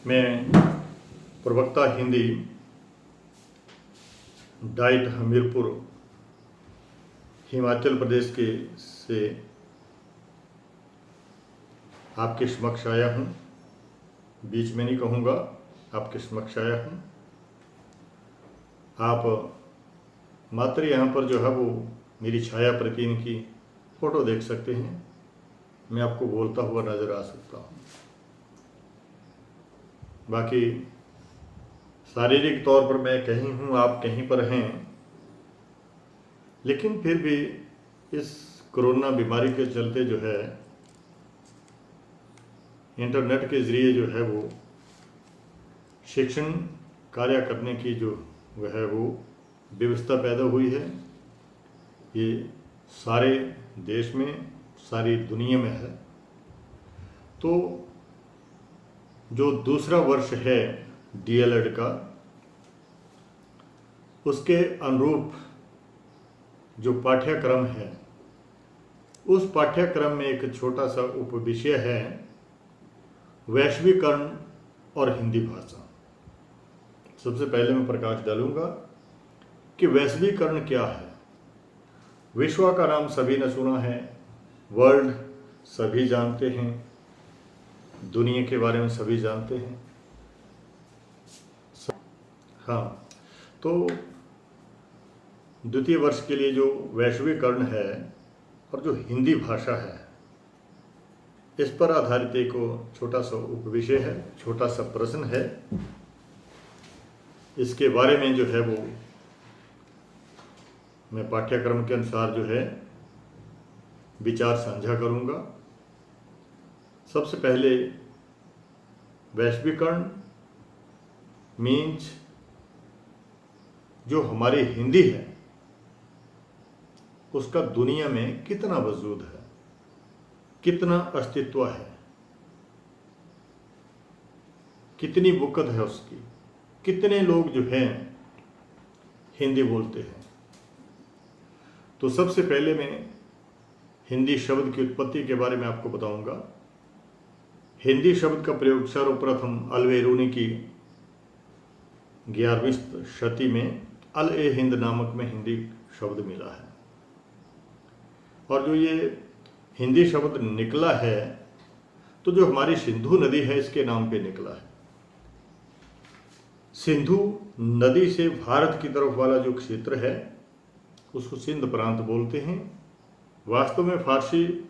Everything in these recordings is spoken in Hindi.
मैं प्रवक्ता हिंदी डाइट हमीरपुर हिमाचल प्रदेश से आपके समक्ष आया हूँ। बीच में नहीं कहूँगा, आपके समक्ष आया हूँ। आप मात्र यहाँ पर जो है वो मेरी छाया प्रतिदिन की फ़ोटो देख सकते हैं। मैं आपको बोलता हुआ नज़र आ सकता हूँ। बाकी शारीरिक तौर पर मैं कहीं हूँ, आप कहीं पर हैं, लेकिन फिर भी इस कोरोना बीमारी के चलते जो है इंटरनेट के ज़रिए जो है वो शिक्षण कार्य करने की जो है वो व्यवस्था पैदा हुई है। ये सारे देश में, सारी दुनिया में है। तो जो दूसरा वर्ष है डीएलएड का, उसके अनुरूप जो पाठ्यक्रम है, उस पाठ्यक्रम में एक छोटा सा उपविषय है वैश्वीकरण और हिंदी भाषा। सबसे पहले मैं प्रकाश डालूंगा कि वैश्वीकरण क्या है। विश्व का नाम सभी ने सुना है, वर्ल्ड सभी जानते हैं, दुनिया के बारे में सभी जानते हैं। हाँ, तो द्वितीय वर्ष के लिए जो वैश्वीकरण है और जो हिंदी भाषा है, इस पर आधारित एक छोटा सा उपविषय है, छोटा सा प्रश्न है। इसके बारे में जो है वो मैं पाठ्यक्रम के अनुसार जो है विचार साझा करूंगा। सबसे पहले वैश्वीकरण मीन्स जो हमारी हिंदी है उसका दुनिया में कितना वजूद है, कितना अस्तित्व है, कितनी वक़्त है उसकी, कितने लोग जो हैं हिंदी बोलते हैं। तो सबसे पहले मैं हिंदी शब्द की उत्पत्ति के बारे में आपको बताऊंगा। हिंदी शब्द का प्रयोग सर्वप्रथम अल-बेरूनी की 11वीं शती में अल-ए-हिंद नामक में हिंदी शब्द मिला है। और जो ये हिंदी शब्द निकला है तो जो हमारी सिंधु नदी है इसके नाम पे निकला है। सिंधु नदी से भारत की तरफ वाला जो क्षेत्र है उसको सिंध प्रांत बोलते हैं। वास्तव में फारसी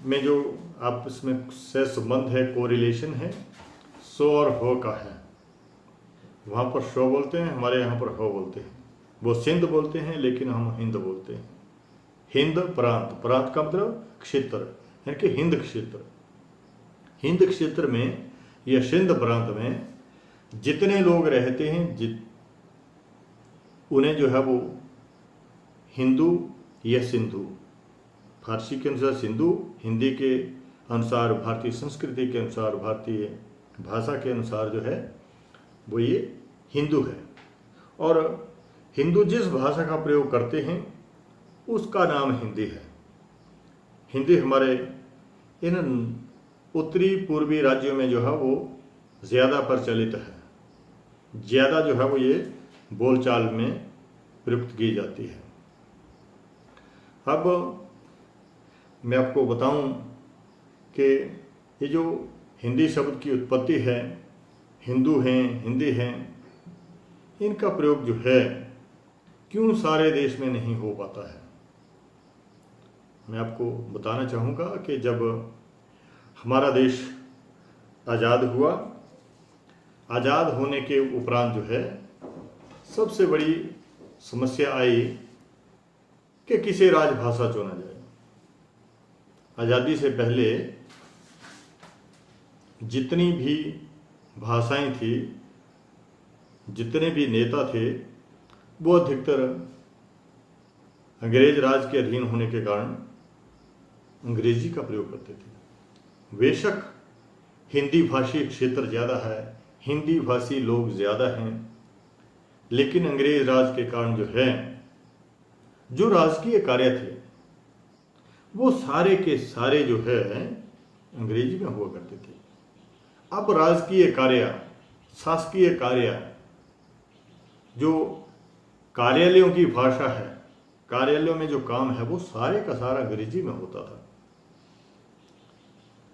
में जो आपस में से संबंध है, कोरिलेशन है, सो और हो का है। वहाँ पर शो बोलते हैं, हमारे यहाँ पर हो बोलते हैं। वो सिंध बोलते हैं लेकिन हम हिंद बोलते हैं। हिंद प्रांत, प्रांत का मतलब क्षेत्र, यानी कि हिंद क्षेत्र। हिंद क्षेत्र में या सिंध प्रांत में जितने लोग रहते हैं उन्हें जो है वो हिंदू या सिंधु, फारसी के अनुसार सिंधु, हिंदी के अनुसार, भारतीय संस्कृति के अनुसार, भारतीय भाषा के अनुसार जो है वो ये हिंदू है। और हिंदू जिस भाषा का प्रयोग करते हैं उसका नाम हिंदी है। हिंदी हमारे इन उत्तरी पूर्वी राज्यों में जो है वो ज़्यादा प्रचलित है, ज़्यादा जो है वो ये बोलचाल में प्रयुक्त की जाती है। अब मैं आपको बताऊं कि ये जो हिंदी शब्द की उत्पत्ति है, हिंदू हैं, हिंदी हैं, इनका प्रयोग जो है क्यों सारे देश में नहीं हो पाता है। मैं आपको बताना चाहूँगा कि जब हमारा देश आज़ाद हुआ, आज़ाद होने के उपरांत जो है सबसे बड़ी समस्या आई कि किसे राजभाषा चुना जाए। आज़ादी से पहले जितनी भी भाषाएं थी, जितने भी नेता थे, वो अधिकतर अंग्रेज राज के अधीन होने के कारण अंग्रेजी का प्रयोग करते थे। बेशक हिंदी भाषी क्षेत्र ज़्यादा है, हिंदी भाषी लोग ज़्यादा हैं, लेकिन अंग्रेज राज के कारण जो है जो राजकीय कार्य थे वो सारे के सारे जो है अंग्रेजी में हुआ करते थे। अब राजकीय कार्य, शासकीय कार्य, जो कार्यालयों की भाषा है, कार्यालयों में जो काम है, वो सारे का सारा अंग्रेजी में होता था।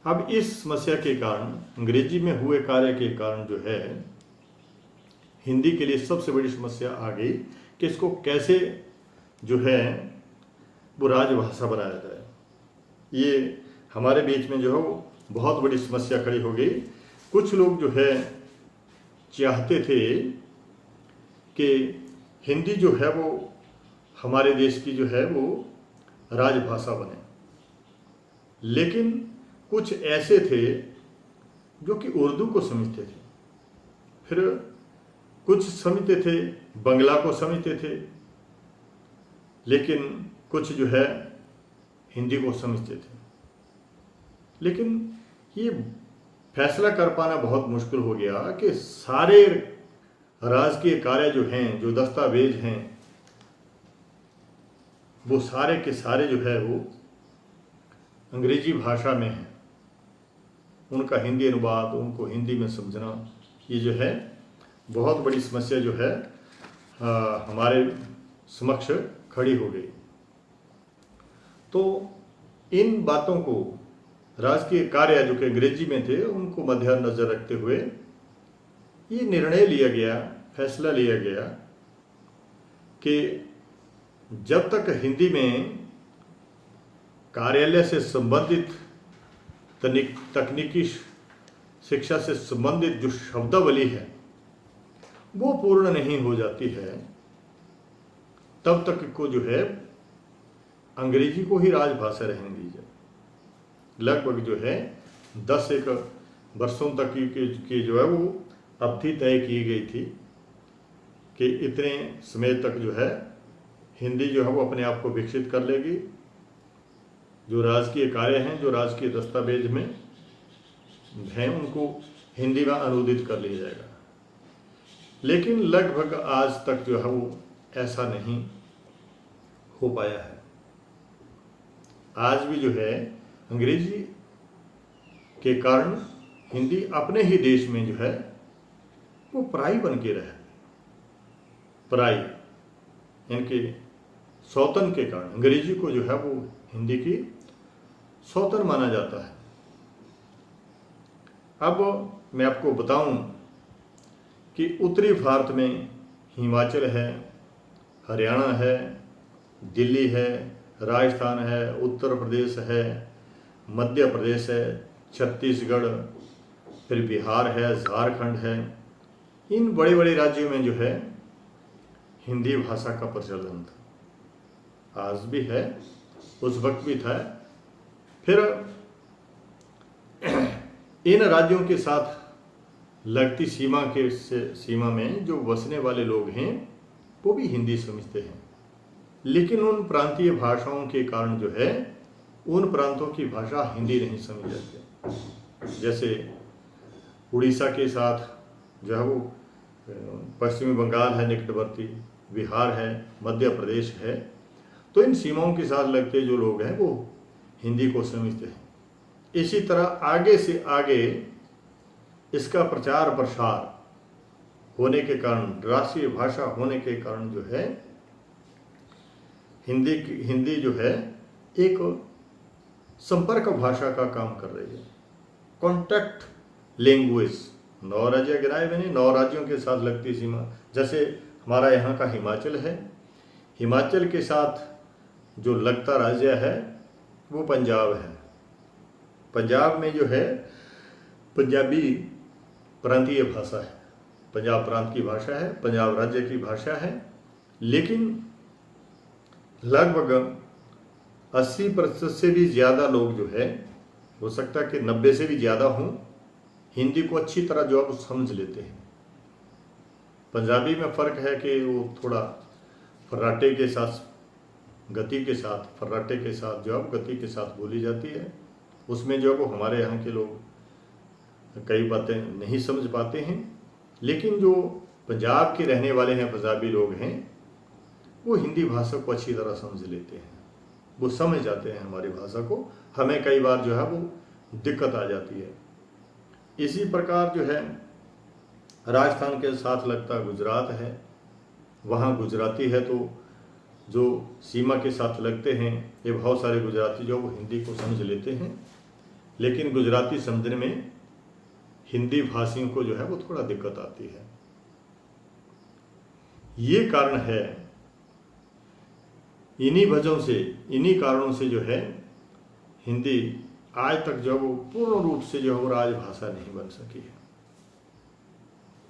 अब इस समस्या के कारण, अंग्रेजी में हुए कार्य के कारण जो है, हिंदी के लिए सबसे बड़ी समस्या आ गई कि इसको कैसे जो है वो राजभाषा बनाया जाए। ये हमारे बीच में जो है वो बहुत बड़ी समस्या खड़ी हो गई। कुछ लोग जो है चाहते थे कि हिंदी जो है वो हमारे देश की जो है वो राजभाषा बने, लेकिन कुछ ऐसे थे जो कि उर्दू को समझते थे, फिर कुछ समझते थे बंगला को समझते थे, लेकिन कुछ जो है हिंदी को समझते थे। लेकिन ये फैसला कर पाना बहुत मुश्किल हो गया कि सारे राजकीय कार्य जो हैं, जो दस्तावेज हैं, वो सारे के सारे जो है वो अंग्रेजी भाषा में हैं। उनका हिंदी अनुवाद, उनको हिंदी में समझना, ये जो है बहुत बड़ी समस्या जो है हमारे समक्ष खड़ी हो गई। तो इन बातों को, राजकीय कार्य जो कि अंग्रेजी में थे, उनको मद्देनजर रखते हुए ये निर्णय लिया गया, फैसला लिया गया कि जब तक हिंदी में कार्यालय से संबंधित तकनीकी शिक्षा से संबंधित जो शब्दावली है वो पूर्ण नहीं हो जाती है, तब तक को जो है अंग्रेजी को ही राजभाषा रहने दी जाए। लगभग जो है 10 वर्षों तक की जो है वो अवधि तय की गई थी कि इतने समय तक जो है हिंदी जो है वो अपने आप को विकसित कर लेगी। जो राजकीय कार्य हैं, जो राजकीय दस्तावेज में हैं, उनको हिंदी में अनुदित कर लिया जाएगा। लेकिन लगभग आज तक जो है वो ऐसा नहीं हो पाया है। आज भी जो है अंग्रेजी के कारण हिंदी अपने ही देश में जो है वो पराई बन के रहे। पराई इनके सौतन के कारण अंग्रेजी को जो है वो हिंदी की सौतन माना जाता है। अब मैं आपको बताऊं कि उत्तरी भारत में हिमाचल है, हरियाणा है, दिल्ली है, राजस्थान है, उत्तर प्रदेश है, मध्य प्रदेश है, छत्तीसगढ़, फिर बिहार है, झारखंड है। इन बड़े बड़े राज्यों में जो है हिंदी भाषा का प्रचलन था, आज भी है, उस वक्त भी था। फिर इन राज्यों के साथ लगती सीमा में जो बसने वाले लोग हैं वो भी हिंदी समझते हैं, लेकिन उन प्रांतीय भाषाओं के कारण जो है उन प्रांतों की भाषा हिंदी नहीं समझ जाती। जैसे उड़ीसा के साथ जो है वो पश्चिमी बंगाल है निकटवर्ती, बिहार है, मध्य प्रदेश है, तो इन सीमाओं के साथ लगते जो लोग हैं वो हिंदी को समझते हैं। इसी तरह आगे से आगे इसका प्रचार प्रसार होने के कारण, राष्ट्रीय भाषा होने के कारण जो है हिंदी जो है एक संपर्क भाषा का काम कर रही है। कॉन्टैक्ट लैंग्वेज, 9 राज्य गिनाए मैंने, 9 राज्यों के साथ लगती सीमा। जैसे हमारा यहाँ का हिमाचल है, हिमाचल के साथ जो लगता राज्य है वो पंजाब है। पंजाब में जो है पंजाबी प्रांतीय भाषा है, पंजाब प्रांत की भाषा है, पंजाब राज्य की भाषा है, लेकिन लगभग 80% से भी ज़्यादा लोग जो है, हो सकता है कि 90 से भी ज़्यादा हों, हिंदी को अच्छी तरह जो है समझ लेते हैं। पंजाबी में फ़र्क है कि वो थोड़ा फर्राटे के साथ, गति के साथ, फर्राटे के साथ जो है गति के साथ बोली जाती है। उसमें जो है वो हमारे यहाँ के लोग कई बातें नहीं समझ पाते हैं, लेकिन जो पंजाब के रहने वाले हैं, पंजाबी लोग हैं, वो हिंदी भाषा को अच्छी तरह समझ लेते हैं, वो समझ जाते हैं हमारी भाषा को। हमें कई बार जो है वो दिक्कत आ जाती है। इसी प्रकार जो है राजस्थान के साथ लगता गुजरात है, वहाँ गुजराती है, तो जो सीमा के साथ लगते हैं ये बहुत सारे गुजराती जो वो हिंदी को समझ लेते हैं, लेकिन गुजराती समझने में हिंदी भाषियों को जो है वो थोड़ा दिक्कत आती है। ये कारण है, इन्हीं कारणों से जो है हिंदी आज तक जो वो पूर्ण रूप से जो है वो राजभाषा नहीं बन सकी है।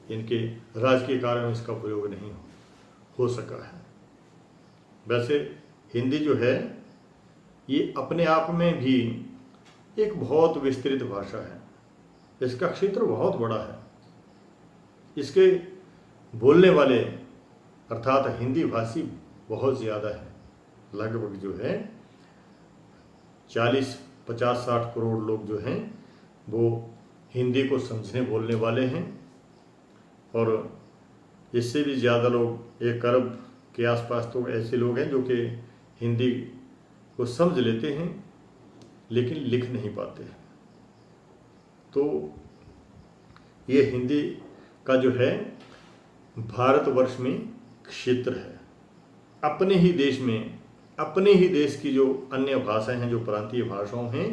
इनके राजकीय कारण इसका प्रयोग नहीं हो सका है। वैसे हिंदी जो है ये अपने आप में भी एक बहुत विस्तृत भाषा है, इसका क्षेत्र बहुत बड़ा है। इसके बोलने वाले अर्थात हिंदी भाषी बहुत ज़्यादा है, लगभग जो है 40, 50, 60 करोड़ लोग जो हैं वो हिंदी को समझने बोलने वाले हैं, और इससे भी ज़्यादा लोग 1 अरब के आसपास तो ऐसे लोग हैं जो कि हिंदी को समझ लेते हैं लेकिन लिख नहीं पाते हैं। तो ये हिंदी का जो है भारतवर्ष में क्षेत्र है। अपने ही देश में, अपने ही देश की जो अन्य भाषाएं हैं, जो प्रांतीय भाषाओं हैं,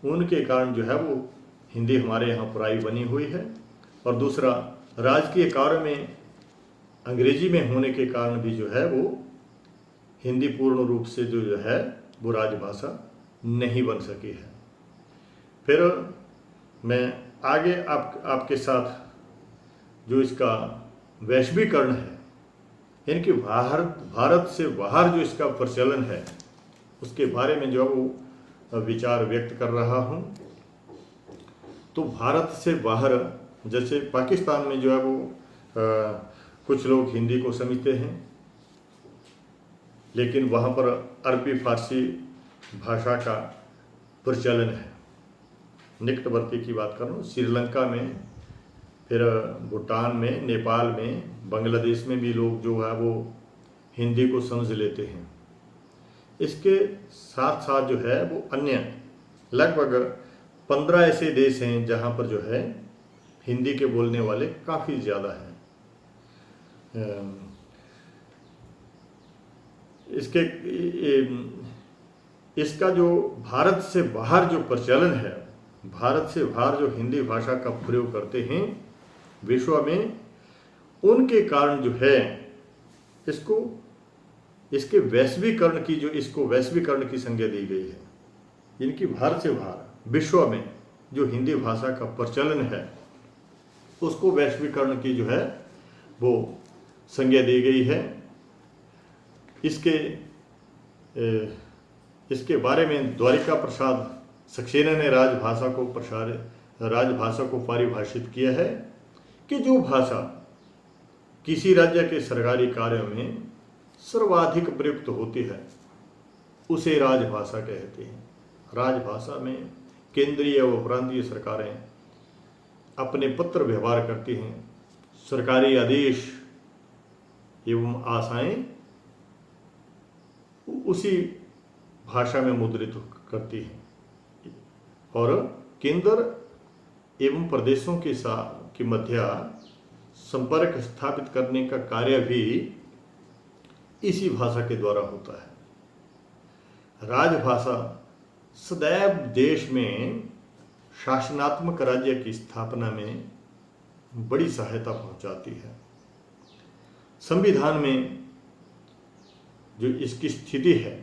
उनके कारण जो है वो हिंदी हमारे यहाँ पराई बनी हुई है। और दूसरा, राजकीय कार्य में अंग्रेजी में होने के कारण भी जो है वो हिंदी पूर्ण रूप से जो है वो राजभाषा नहीं बन सकी है। फिर मैं आगे आपके साथ जो इसका वैश्वीकरण है, यानी कि भारत से बाहर जो इसका प्रचलन है, उसके बारे में जो वो विचार व्यक्त कर रहा हूँ। तो भारत से बाहर जैसे पाकिस्तान में जो है वो कुछ लोग हिंदी को समझते हैं, लेकिन वहाँ पर अरबी फारसी भाषा का प्रचलन है। निकटवर्ती की बात करूँ, श्रीलंका में, फिर भूटान में, नेपाल में, बांग्लादेश में भी लोग जो है वो हिंदी को समझ लेते हैं। इसके साथ साथ जो है वो अन्य लगभग 15 ऐसे देश हैं जहाँ पर जो है हिंदी के बोलने वाले काफ़ी ज़्यादा हैं। इसका जो भारत से बाहर जो प्रचलन है, भारत से बाहर जो हिंदी भाषा का प्रयोग करते हैं विश्व में, उनके कारण जो है इसके वैश्वीकरण की इसको वैश्वीकरण की संज्ञा दी गई है। इनकी भारत से बाहर विश्व में जो हिंदी भाषा का प्रचलन है उसको वैश्वीकरण की जो है वो संज्ञा दी गई है। इसके बारे में द्वारिका प्रसाद सक्सेना ने राजभाषा को परिभाषित किया है कि जो भाषा किसी राज्य के सरकारी कार्यों में सर्वाधिक प्रयुक्त होती है उसे राजभाषा कहते हैं। राजभाषा में केंद्रीय व प्रांतीय सरकारें अपने पत्र व्यवहार करती हैं, सरकारी आदेश एवं आशाएं उसी भाषा में मुद्रित करती हैं, और केंद्र एवं प्रदेशों के मध्य संपर्क स्थापित करने का कार्य भी इसी भाषा के द्वारा होता है। राजभाषा सदैव देश में शासनात्मक राज्य की स्थापना में बड़ी सहायता पहुंचाती है। संविधान में जो इसकी स्थिति है,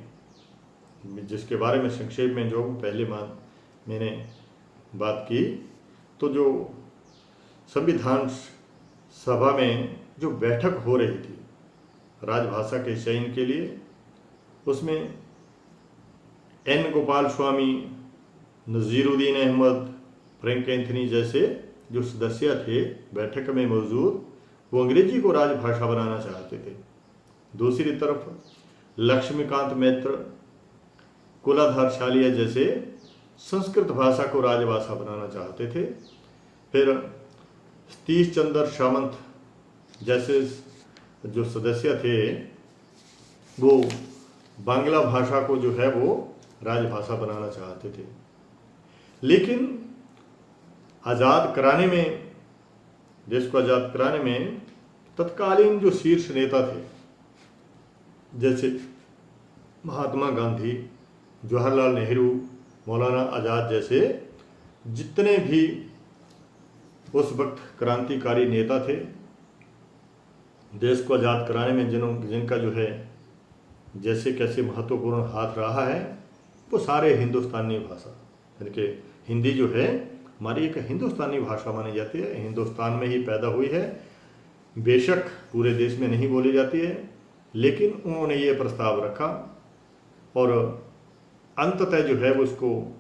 जिसके बारे में संक्षेप में जो पहले मैंने बात की, तो जो संविधान सभा में जो बैठक हो रही थी राजभाषा के चयन के लिए, उसमें N Gopal Swami, नज़ीरुद्दीन Ahmad, Frank Anthony जैसे जो सदस्य थे बैठक में मौजूद, वो अंग्रेजी को राजभाषा बनाना चाहते थे। दूसरी तरफ लक्ष्मीकांत मैत्र, कुलाधर शालिया जैसे संस्कृत भाषा को राजभाषा बनाना चाहते थे। फिर सतीश चंद्र सामंत जैसे जो सदस्य थे वो बांग्ला भाषा को जो है वो राजभाषा बनाना चाहते थे। लेकिन आज़ाद कराने में, देश को आज़ाद कराने में तत्कालीन जो शीर्ष नेता थे, जैसे महात्मा गांधी, जवाहरलाल नेहरू, मौलाना आज़ाद जैसे जितने भी उस वक्त क्रांतिकारी नेता थे, देश को आज़ाद कराने में जिनका जो है जैसे कैसे महत्वपूर्ण हाथ रहा है, वो सारे हिंदुस्तानी भाषा, यानी कि हिंदी जो है हमारी एक हिंदुस्तानी भाषा मानी जाती है, हिंदुस्तान में ही पैदा हुई है। बेशक पूरे देश में नहीं बोली जाती है, लेकिन उन्होंने ये प्रस्ताव रखा और अंततः जो है वो उसको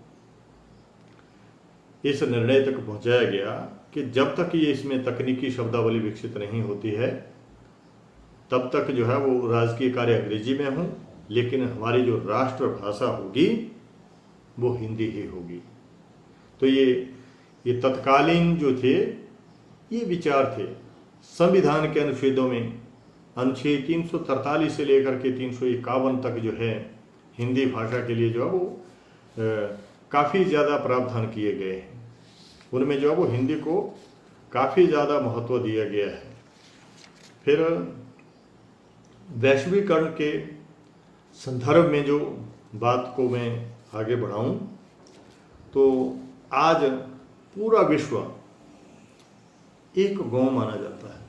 इस निर्णय तक पहुंचाया गया कि जब तक ये इसमें तकनीकी शब्दावली विकसित नहीं होती है तब तक जो है वो राजकीय कार्य अंग्रेजी में हो, लेकिन हमारी जो राष्ट्रभाषा होगी वो हिंदी ही होगी। तो ये तत्कालीन जो थे ये विचार थे। संविधान के अनुच्छेदों में अनुच्छेद 343 से लेकर के 351 तक जो है हिंदी भाषा के लिए जो है वो काफ़ी ज़्यादा प्रावधान किए गए हैं। उनमें जो है वो हिंदी को काफ़ी ज़्यादा महत्व दिया गया है। फिर वैश्वीकरण के संदर्भ में जो बात को मैं आगे बढ़ाऊं तो आज पूरा विश्व एक गांव माना जाता है,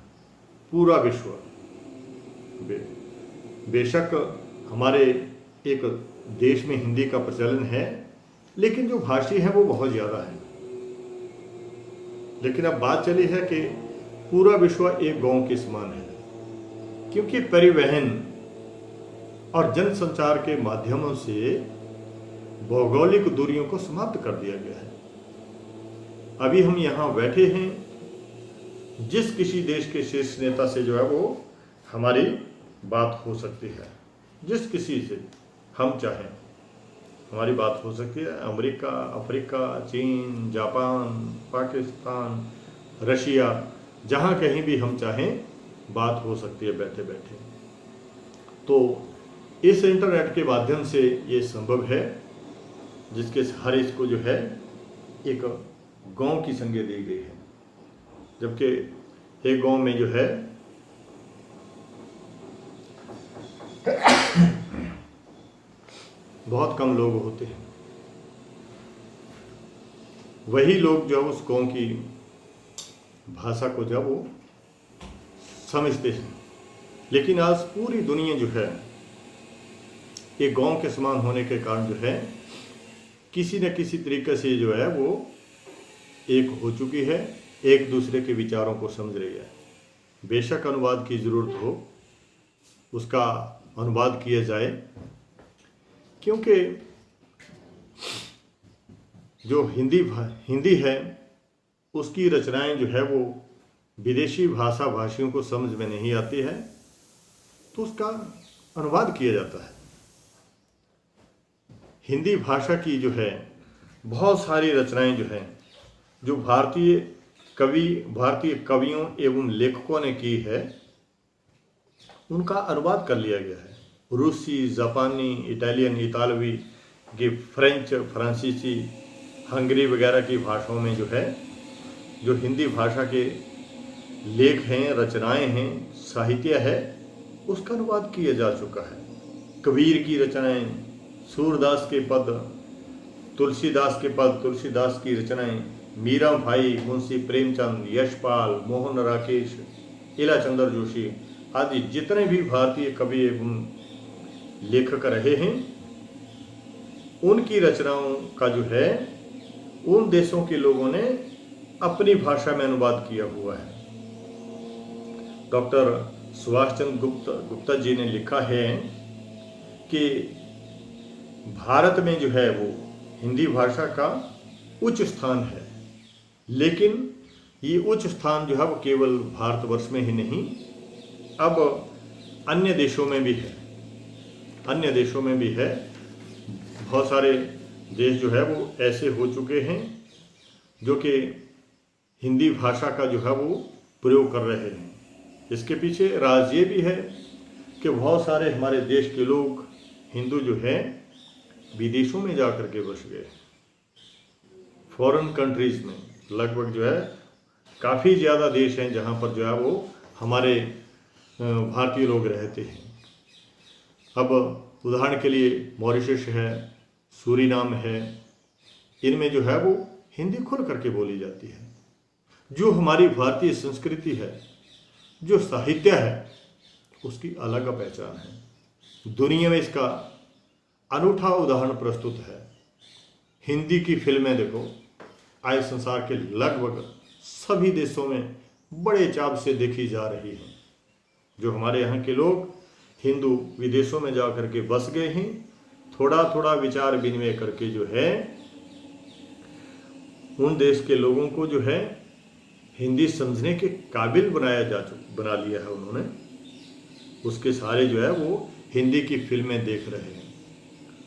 पूरा विश्व। बेशक हमारे एक देश में हिंदी का प्रचलन है, लेकिन जो भाषी हैं वो बहुत ज़्यादा है। लेकिन अब बात चली है कि पूरा विश्व एक गांव के समान है, क्योंकि परिवहन और जनसंचार के माध्यमों से भौगोलिक दूरियों को समाप्त कर दिया गया है। अभी हम यहाँ बैठे हैं, जिस किसी देश के शीर्ष नेता से जो है वो हमारी बात हो सकती है, जिस किसी से हम चाहें हमारी बात हो सकती है। अमेरिका, अफ्रीका, चीन, जापान, पाकिस्तान, रशिया, जहाँ कहीं भी हम चाहें बात हो सकती है बैठे बैठे। तो इस इंटरनेट के माध्यम से ये संभव है, जिसके हर इसको जो है एक गांव की संज्ञा दी गई है, जबकि एक गांव में जो है बहुत कम लोग होते हैं। वही लोग जो है उस गांव की भाषा को जो है वो समझते हैं। लेकिन आज पूरी दुनिया जो है एक गांव के समान होने के कारण जो है किसी न किसी तरीके से जो है वो एक हो चुकी है, एक दूसरे के विचारों को समझ रही है। बेशक अनुवाद की ज़रूरत हो, उसका अनुवाद किया जाए, क्योंकि जो हिंदी है उसकी रचनाएं जो है वो विदेशी भाषा भाषियों को समझ में नहीं आती है, तो उसका अनुवाद किया जाता है। हिंदी भाषा की जो है बहुत सारी रचनाएं जो हैं, जो भारतीय कवियों एवं लेखकों ने की है, उनका अनुवाद कर लिया गया है। रूसी, जापानी, इटालियन, इतालवी, फ्रेंच, फ्रांसीसी, हंगरी वगैरह की भाषाओं में जो है जो हिंदी भाषा के लेख हैं, रचनाएं हैं, साहित्य है, उसका अनुवाद किया जा चुका है। कबीर की रचनाएं, सूरदास के पद, तुलसीदास के पद, तुलसीदास की रचनाएं, मीरा भाई, मुंशी प्रेमचंद, यशपाल, मोहन राकेश, इलाचंद्र जोशी आदि जितने भी भारतीय कवि एवं लेखक रहे हैं, उनकी रचनाओं का जो है उन देशों के लोगों ने अपनी भाषा में अनुवाद किया हुआ है। डॉक्टर सुभाष चंद्र गुप्ता जी ने लिखा है कि भारत में जो है वो हिंदी भाषा का उच्च स्थान है, लेकिन ये उच्च स्थान जो है वो केवल भारतवर्ष में ही नहीं, अब अन्य देशों में भी है। अन्य देशों में भी है। बहुत सारे देश जो है वो ऐसे हो चुके हैं जो कि हिंदी भाषा का जो है वो प्रयोग कर रहे हैं। इसके पीछे राज ये भी है कि बहुत सारे हमारे देश के लोग हिंदू जो है विदेशों में जा कर के बस गए, फॉरेन कंट्रीज़ में, लगभग जो है काफ़ी ज़्यादा देश हैं जहाँ पर जो है वो हमारे भारतीय लोग रहते हैं। अब उदाहरण के लिए मॉरिशस है, सूरीनाम है, इनमें जो है वो हिंदी खुल करके बोली जाती है। जो हमारी भारतीय संस्कृति है, जो साहित्य है, उसकी अलग पहचान है। दुनिया में इसका अनूठा उदाहरण प्रस्तुत है। हिंदी की फिल्में देखो, आज संसार के लगभग सभी देशों में बड़े चाव से देखी जा रही हैं। जो हमारे यहाँ के लोग हिंदू विदेशों में जा करके बस गए हैं, थोड़ा थोड़ा विचार विनिमय करके जो है उन देश के लोगों को जो है हिंदी समझने के काबिल बना लिया है उन्होंने। उसके सारे जो है वो हिंदी की फिल्में देख रहे हैं।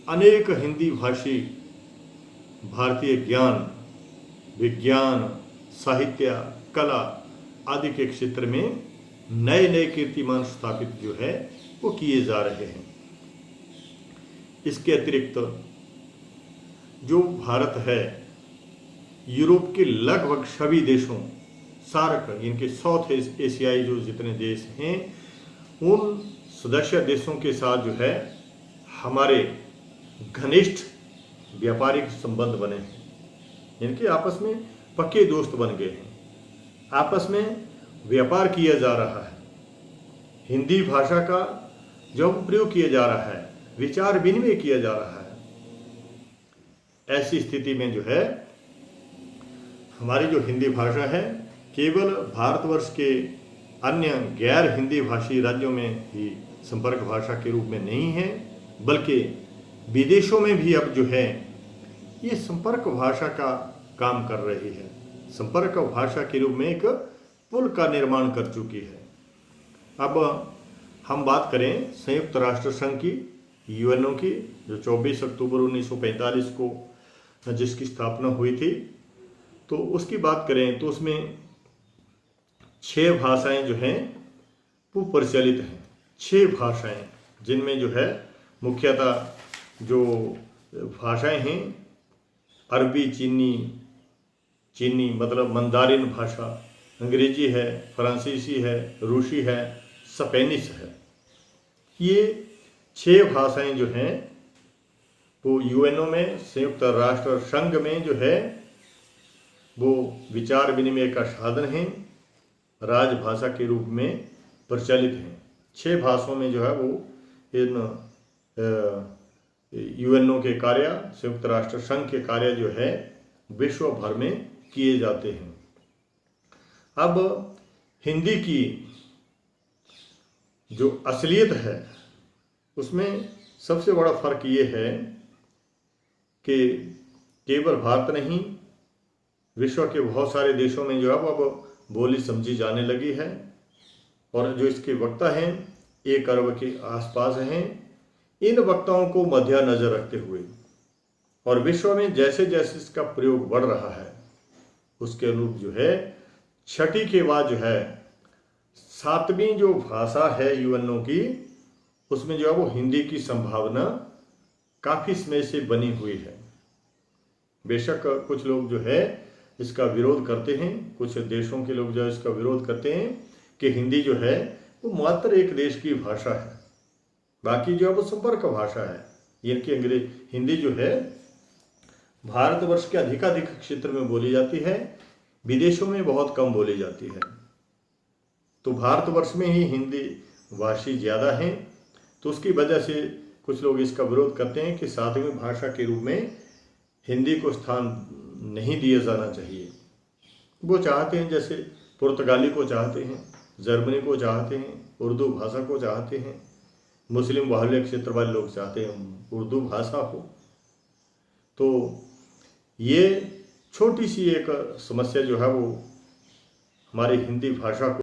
अनेक हिंदी भाषी भारतीय ज्ञान, विज्ञान, साहित्य, कला आदि के क्षेत्र में नए नए कीर्तिमान स्थापित जो है वो किए जा रहे हैं। इसके अतिरिक्त जो भारत है, यूरोप के लगभग सभी देशों, सार्क, इनके साउथ एशियाई जो जितने देश हैं, उन सदस्य देशों के साथ जो है हमारे घनिष्ठ व्यापारिक संबंध बने हैं। इनके आपस में पक्के दोस्त बन गए हैं। आपस में व्यापार किया जा रहा है। हिंदी भाषा का जो प्रयोग किया जा रहा है, विचार विनिमय किया जा रहा है। ऐसी स्थिति में जो है हमारी जो हिंदी भाषा है केवल भारतवर्ष के अन्य गैर हिंदी भाषी राज्यों में ही संपर्क भाषा के रूप में नहीं है, बल्कि विदेशों में भी अब जो है ये संपर्क भाषा का काम कर रही है। संपर्क भाषा के रूप में एक पुल का निर्माण कर चुकी है। अब हम बात करें संयुक्त राष्ट्र संघ की, यूएनओ की, जो 24 अक्टूबर 1945 को जिसकी स्थापना हुई थी, तो उसकी बात करें तो उसमें 6 भाषाएं जो हैं वो प्रचलित हैं। 6 भाषाएं जिनमें जो है मुख्यतः जो भाषाएं हैं अरबी, चीनी मतलब मंदारिन भाषा, अंग्रेजी है, फ्रांसीसी है, रूसी है, स्पेनिश है। ये 6 भाषाएं जो हैं वो यूएनओ में, संयुक्त राष्ट्र संघ में जो है वो विचार विनिमय का साधन है, राजभाषा के रूप में प्रचलित हैं। 6 भाषाओं में जो है वो इन यूएनओ के कार्य, संयुक्त राष्ट्र संघ के कार्य जो है विश्व भर में किए जाते हैं। अब हिंदी की जो असलियत है उसमें सबसे बड़ा फर्क ये है कि केवल भारत नहीं, विश्व के बहुत सारे देशों में जो है वो अब बोली समझी जाने लगी है। और जो इसके वक्ता हैं 1 अरब के आसपास हैं। इन वक्ताओं को मद्देनजर रखते हुए और विश्व में जैसे जैसे इसका प्रयोग बढ़ रहा है उसके अनुरूप जो है 6ठी के बाद जो है 7वीं जो भाषा है यूएनओ की, उसमें जो है वो हिंदी की संभावना काफ़ी समय से बनी हुई है। बेशक कुछ लोग जो है इसका विरोध करते हैं, कुछ देशों के लोग जो है इसका विरोध करते हैं कि हिंदी जो है वो मात्र एक देश की भाषा है, बाकी जो है वो संपर्क भाषा है। इनकी हिंदी जो है भारतवर्ष के अधिकाधिक क्षेत्र में बोली जाती है, विदेशों में बहुत कम बोली जाती है। तो भारतवर्ष में ही हिंदी भाषी ज़्यादा हैं, तो उसकी वजह से कुछ लोग इसका विरोध करते हैं कि 7वीं भाषा के रूप में हिंदी को स्थान नहीं दिया जाना चाहिए। वो चाहते हैं, जैसे पुर्तगाली को चाहते हैं, जर्मनी को चाहते हैं, उर्दू भाषा को चाहते हैं, मुस्लिम बाहुल्य क्षेत्र वाले लोग चाहते हैं उर्दू भाषा हो। तो ये छोटी सी एक समस्या जो है वो हमारी हिंदी भाषा को